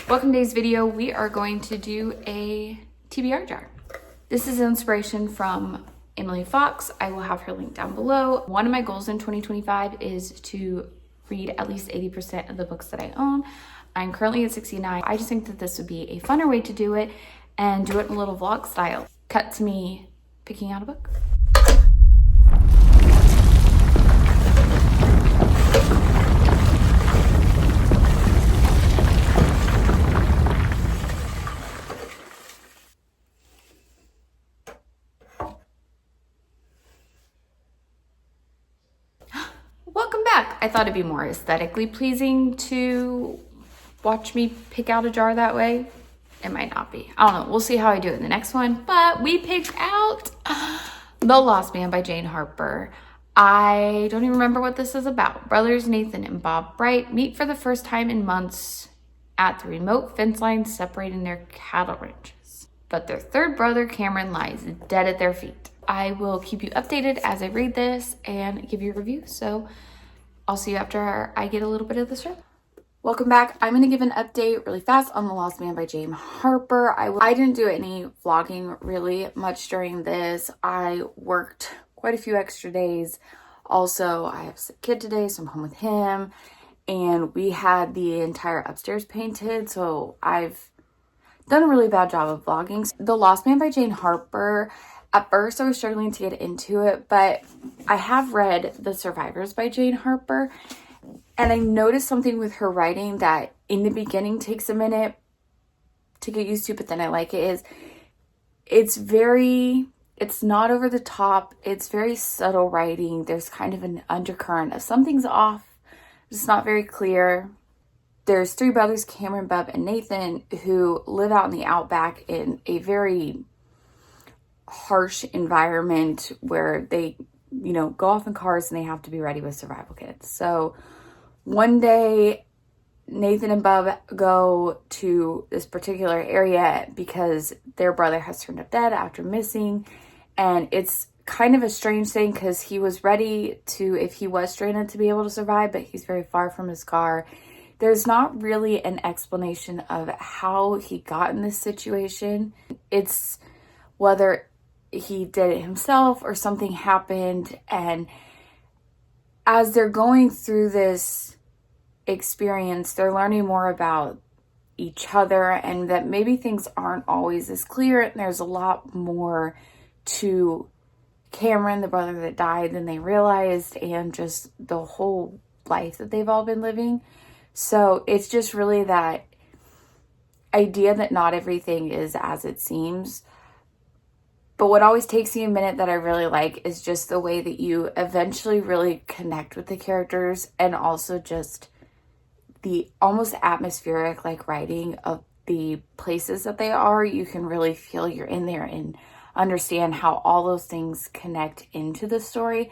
Welcome to today's video. We are going to do a TBR jar. This is inspiration from Emily Fox. I will have her link down below. One of my goals in 2025 is to read at least 80% of the books that I own. I'm currently at 69. I just think that this would be a funner way to do it and do it in a little vlog style. Cut to me picking out a book. Welcome back. I thought it'd be more aesthetically pleasing to watch me pick out a jar that way. It might not be. I don't know. We'll see how I do it in the next one. But we picked out The Lost Man by Jane Harper. I don't even remember what this is about. Brothers Nathan and Bob Bright meet for the first time in months at the remote fence line separating their cattle ranches. But their third brother, Cameron, lies dead at their feet. I will keep you updated as I read this and give you a review. So I'll see you after I get a little bit of this read. Welcome back. I'm going to give an update really fast on The Lost Man by Jane Harper. I didn't do any vlogging really much during this. I worked quite a few extra days. Also, I have a sick kid today, so I'm home with him. And we had the entire upstairs painted, so I've done a really bad job of vlogging. The Lost Man by Jane Harper, at first I was struggling to get into it, but I have read The Survivors by Jane Harper. And I noticed something with her writing that in the beginning takes a minute to get used to, but then I like it, it's not over the top. It's very subtle writing. There's kind of an undercurrent of something's off. It's not very clear. There's three brothers, Cameron, Bub, and Nathan, who live out in the outback in a very harsh environment where they, go off in cars and they have to be ready with survival kits. So one day, Nathan and Bub go to this particular area because their brother has turned up dead after missing. And it's kind of a strange thing because he was ready to, if he was stranded, to be able to survive, but he's very far from his car. There's not really an explanation of how he got in this situation. It's whether he did it himself or something happened. And as they're going through this experience, they're learning more about each other and that maybe things aren't always as clear. And there's a lot more to Cameron, the brother that died, than they realized, and just the whole life that they've all been living. So it's just really that idea that not everything is as it seems. But what always takes me a minute that I really like is just the way that you eventually really connect with the characters, and also just the almost atmospheric writing of the places that they are. You can really feel you're in there and understand how all those things connect into the story.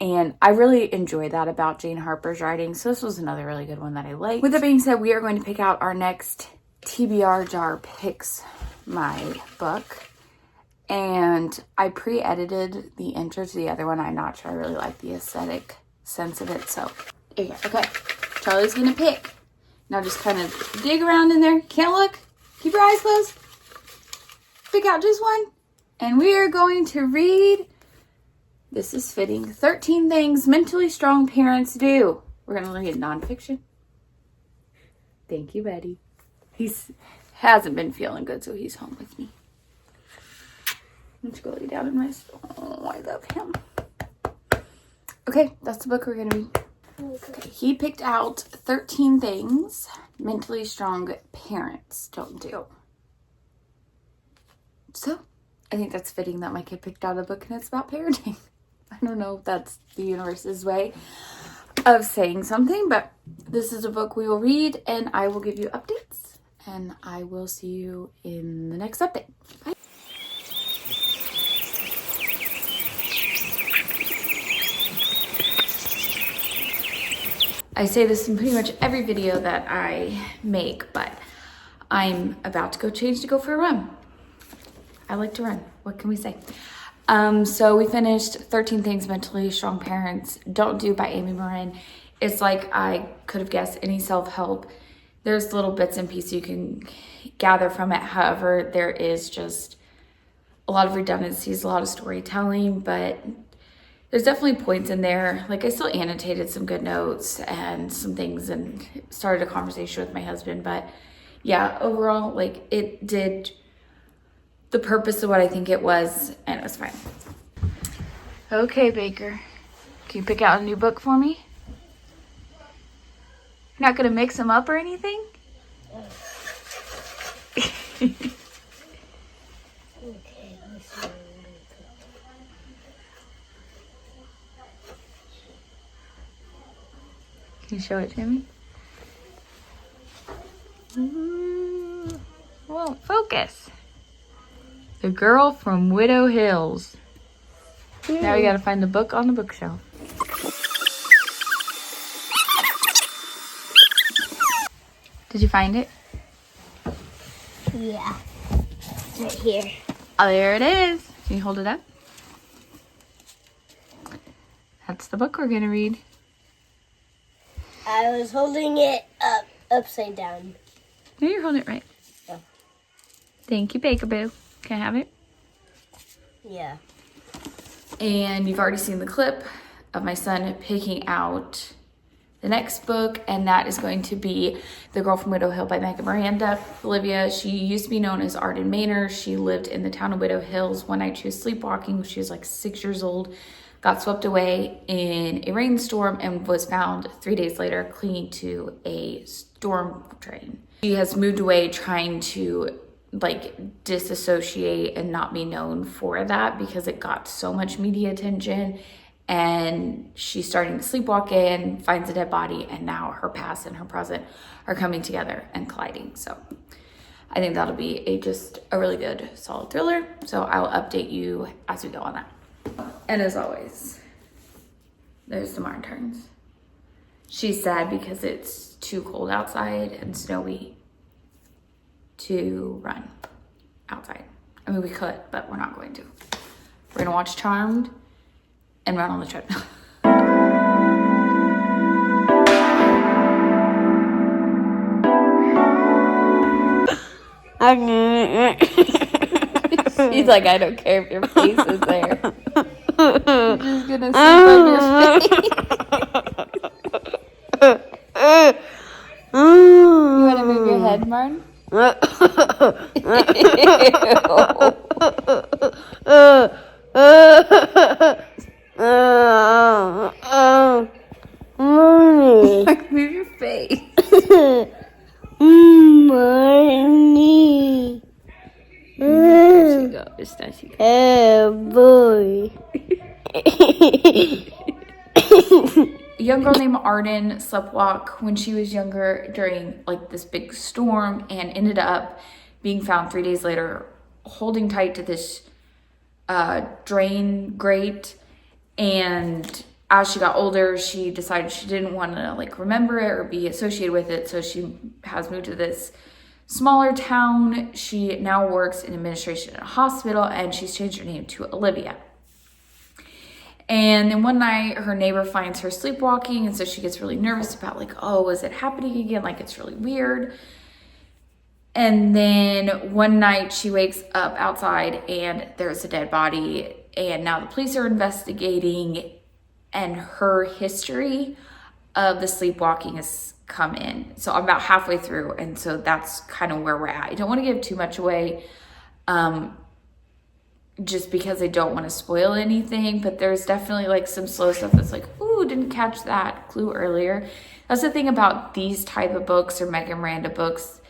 And I really enjoy that about Jane Harper's writing. So this was another really good one that I liked. With that being said, we are going to pick out our next TBR jar picks my book. And I pre-edited the intro to the other one. I'm not sure I really like the aesthetic sense of it. So there you go. Okay, Charlie's gonna pick. Now just kind of dig around in there. Can't look. Keep your eyes closed. Pick out just one. And we are going to read, this is fitting, 13 Things Mentally Strong Parents Do. We're going to read nonfiction. Thank you, Betty. Hasn't been feeling good, so he's home with me. Let's go lay down and rest. Oh, I love him. Okay, that's the book we're going to read. Okay, he picked out 13 Things Mentally Strong Parents Don't Do. So I think that's fitting that my kid picked out a book and it's about parenting. I don't know if that's the universe's way of saying something, but this is a book we will read and I will give you updates, and I will see you in the next update. Bye. I say this in pretty much every video that I make, but I'm about to go change to go for a run. I like to run. What can we say? So we finished 13 Things Mentally Strong Parents Don't Do by Amy Morin. It's like I could have guessed any self-help There's little bits and pieces you can gather from it. However, there is just a lot of redundancies, a lot of storytelling, but there's definitely points in there. Like, I still annotated some good notes and some things and started a conversation with my husband. But yeah, overall, like, it did the purpose of what I think it was, and it was fine. Okay, Baker, can you pick out a new book for me? You're not gonna mix them up or anything? Okay, let's see. Can you show it to me? Won't focus. The Girl from Widow Hills. Now we gotta find the book on the bookshelf. Did you find it? Yeah, it's right here. Oh, there it is. Can you hold it up? That's the book we're gonna read. I was holding it up, upside down. No, you're holding it right. Oh. Thank you, Baker Boo. Can I have it? Yeah. And you've already seen the clip of my son picking out the next book, and that is going to be The Girl from Widow Hill by Megan Miranda. Olivia, she used to be known as Arden Manor. She lived in the town of Widow Hills. One night she was sleepwalking when she was like 6 years old, got swept away in a rainstorm, and was found 3 days later clinging to a storm drain. She has moved away trying to like disassociate and not be known for that because it got so much media attention. And she's starting to sleepwalk in, finds a dead body, and now her past and her present are coming together and colliding. So I think that'll be just a really good, solid thriller. So I'll update you as we go on that. And as always, there's the Martin turns. She's sad because it's too cold outside and snowy to run outside. I mean, we could, but we're not going to. We're gonna watch Charmed and run on the treadmill. She's like, I don't care if your face is there. You're just gonna sleep on your face. You wanna move your head, Martin? Move your face. Money. There she goes. There she goes. Oh boy. A young girl named Arden sleptwalked when she was younger during like this big storm and ended up being found 3 days later holding tight to this drain grate. And as she got older, she decided she didn't want to like remember it or be associated with it. So she has moved to this smaller town. She now works in administration at a hospital, and she's changed her name to Olivia. And then one night her neighbor finds her sleepwalking, and so she gets really nervous about like, oh, is it happening again? Like, it's really weird. And then one night she wakes up outside and there's a dead body, and now the police are investigating, and her history of the sleepwalking has come in. So I'm about halfway through, and so that's kind of where we're at. I don't want to give too much away, just because I don't want to spoil anything, but there's definitely like some slow stuff that's like, ooh, didn't catch that clue earlier. That's the thing about these type of books or Megan Miranda books.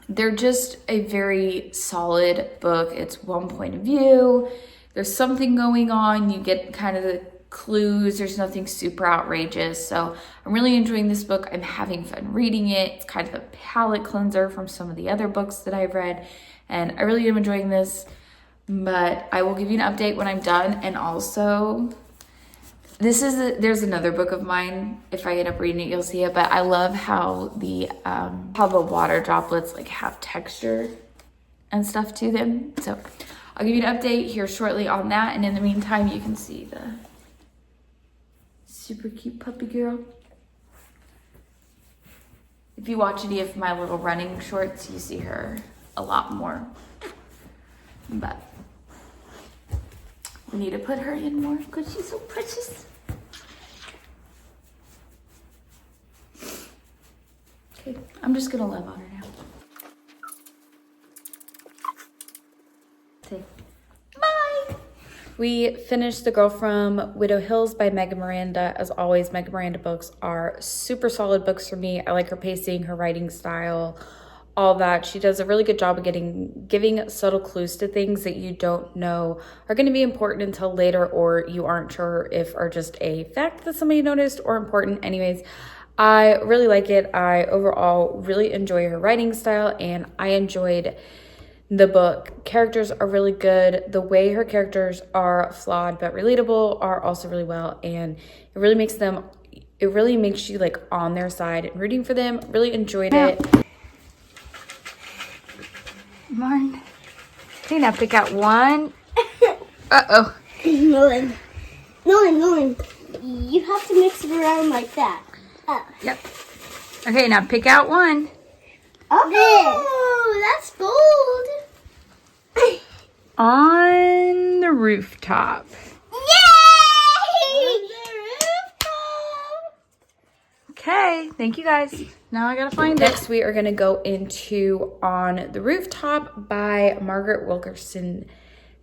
They're just a very solid book. It's one point of view. There's something going on. You get kind of the clues. There's nothing super outrageous. So I'm really enjoying this book. I'm having fun reading it. It's kind of a palate cleanser from some of the other books that I've read. And I really am enjoying this, but I will give you an update when I'm done. And also, there's another book of mine. If I end up reading it, you'll see it. But I love how the water droplets like have texture and stuff to them. So I'll give you an update here shortly on that. And in the meantime, you can see the super cute puppy girl. If you watch any of my little running shorts, you see her a lot more. But we need to put her in more because she's so precious. Okay, I'm just gonna love on her now. Say bye. We finished The Girl from Widow Hills by Megan Miranda. As always, Megan Miranda books are super solid books for me. I like her pacing, her writing style, all that. She does a really good job of giving subtle clues to things that you don't know are going to be important until later, or you aren't sure if are just a fact that somebody noticed or important. Anyways, I really like it. I overall really enjoy her writing style, and I enjoyed the book. Characters are really good. The way her characters are flawed but relatable are also really well, and it really makes you like on their side and rooting for them. Really enjoyed it. Martin, okay, now pick out one. Uh-oh. Nolan, you have to mix it around like that. Yep. Okay, now pick out one. Oh, that's gold. On the rooftop. Yay! Okay, thank you guys. Now I gotta find it. Next, we are gonna go into On the Rooftop by Margaret Wilkerson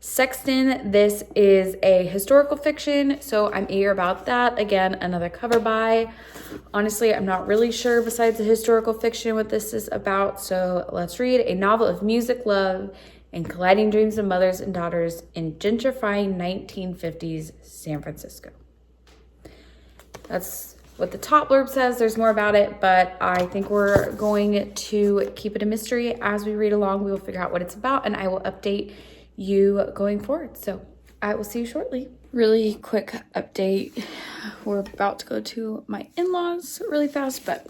Sexton. This is a historical fiction, so I'm eager about that. Again, another cover by. Honestly, I'm not really sure besides the historical fiction what this is about, so let's read. A novel of music, love, and colliding dreams of mothers and daughters in gentrifying 1950s San Francisco. That's what the top blurb says. There's more about it, but I think we're going to keep it a mystery. As we read along, we will figure out what it's about, and I will update you going forward. So I will see you shortly. Really quick update. We're about to go to my in-laws really fast, but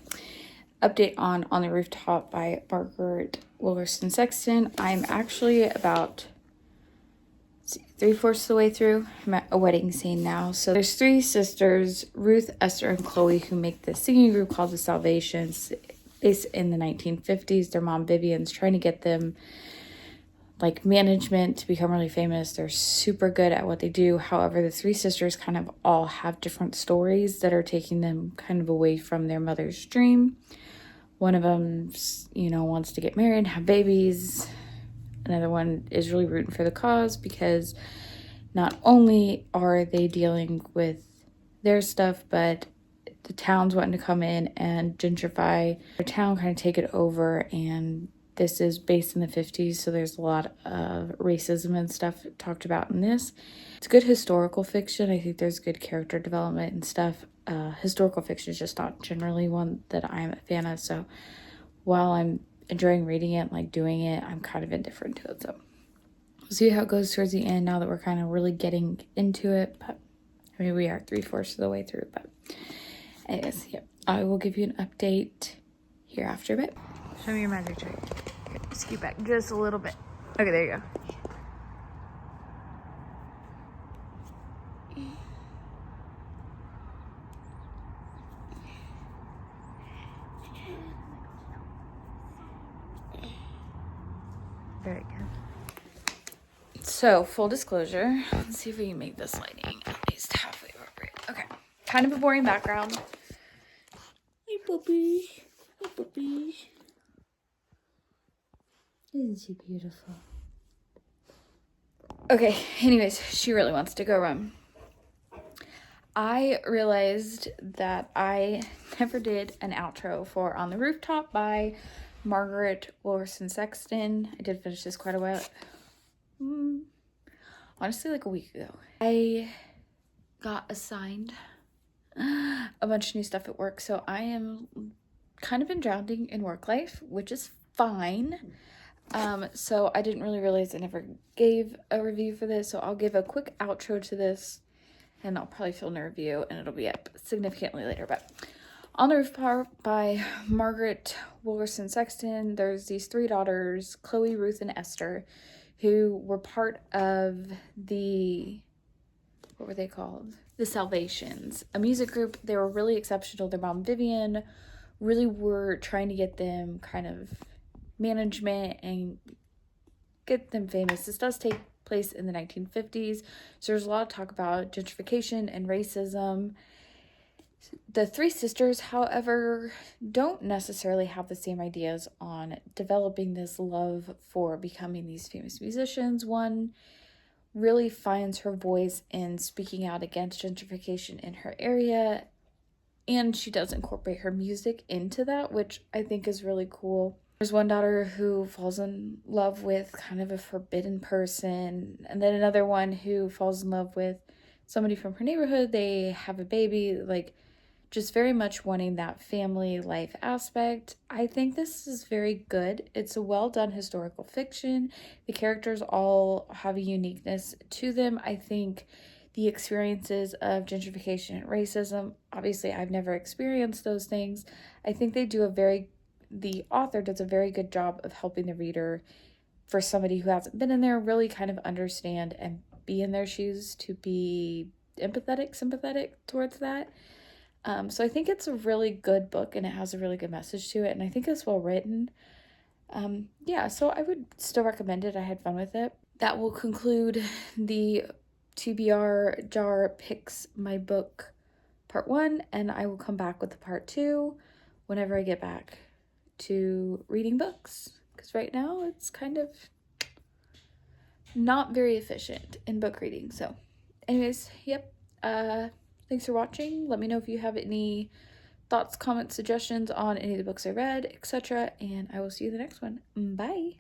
update on the Rooftop by Margaret Wilkerson Sexton. I'm actually about 3/4 of the way through. I'm at a wedding scene now. So there's 3 sisters, Ruth, Esther, and Chloe, who make this singing group called the Salvations, based in the 1950s. Their mom, Vivian's trying to get them like management to become really famous. They're super good at what they do. However, the 3 sisters kind of all have different stories that are taking them kind of away from their mother's dream. One of them, wants to get married and have babies. Another one is really rooting for the cause because not only are they dealing with their stuff, but the town's wanting to come in and gentrify their town, kind of take it over. And this is based in the 50s, so there's a lot of racism and stuff talked about in this. It's good historical fiction. I think there's good character development and stuff. Historical fiction is just not generally one that I'm a fan of, so while I'm enjoying reading it, like doing it, I'm kind of indifferent to it. So we'll see how it goes towards the end now that we're kind of really getting into it. But I mean, we are 3/4 of the way through. But anyways, yep, I will give you an update here after a bit. Show me your magic trick. Here, scoot back just a little bit. Okay, there you go. Very good. So, full disclosure, let's see if we can make this lighting at least halfway appropriate. Okay, kind of a boring background. Hey, puppy. Hey, puppy. Isn't she beautiful? Okay, anyways, she really wants to go run. I realized that I never did an outro for On the Rooftop by Margaret Wilkerson Sexton. I did finish this quite a while. Honestly, like a week ago. I got assigned a bunch of new stuff at work, so I am kind of been drowning in work life, which is fine. So I didn't really realize I never gave a review for this, so I'll give a quick outro to this, and I'll probably film a review, and it'll be up significantly later. But On the Rooftop by Margaret Wilkerson Sexton. There's these 3 daughters, Chloe, Ruth, and Esther, who were part of what were they called? The Salvations, a music group. They were really exceptional. Their mom, Vivian, really were trying to get them kind of management and get them famous. This does take place in the 1950s, so there's a lot of talk about gentrification and racism. The three sisters, however, don't necessarily have the same ideas on developing this love for becoming these famous musicians. One really finds her voice in speaking out against gentrification in her area, and she does incorporate her music into that, which I think is really cool. There's one daughter who falls in love with kind of a forbidden person, and then another one who falls in love with somebody from her neighborhood. They have a baby, like just very much wanting that family life aspect. I think this is very good. It's a well done historical fiction. The characters all have a uniqueness to them. I think the experiences of gentrification and racism, obviously I've never experienced those things. I think the author does a very good job of helping the reader, for somebody who hasn't been in there, really kind of understand and be in their shoes, to be sympathetic towards that. So I think it's a really good book, and it has a really good message to it, and I think it's well written. Yeah, so I would still recommend it. I had fun with it. That will conclude the TBR Jar Picks My Book Part 1, and I will come back with the Part 2 whenever I get back to reading books, because right now it's kind of not very efficient in book reading. So anyways, yep, thanks for watching. Let me know if you have any thoughts, comments, suggestions on any of the books I read, etc., and I will see you in the next one. Bye.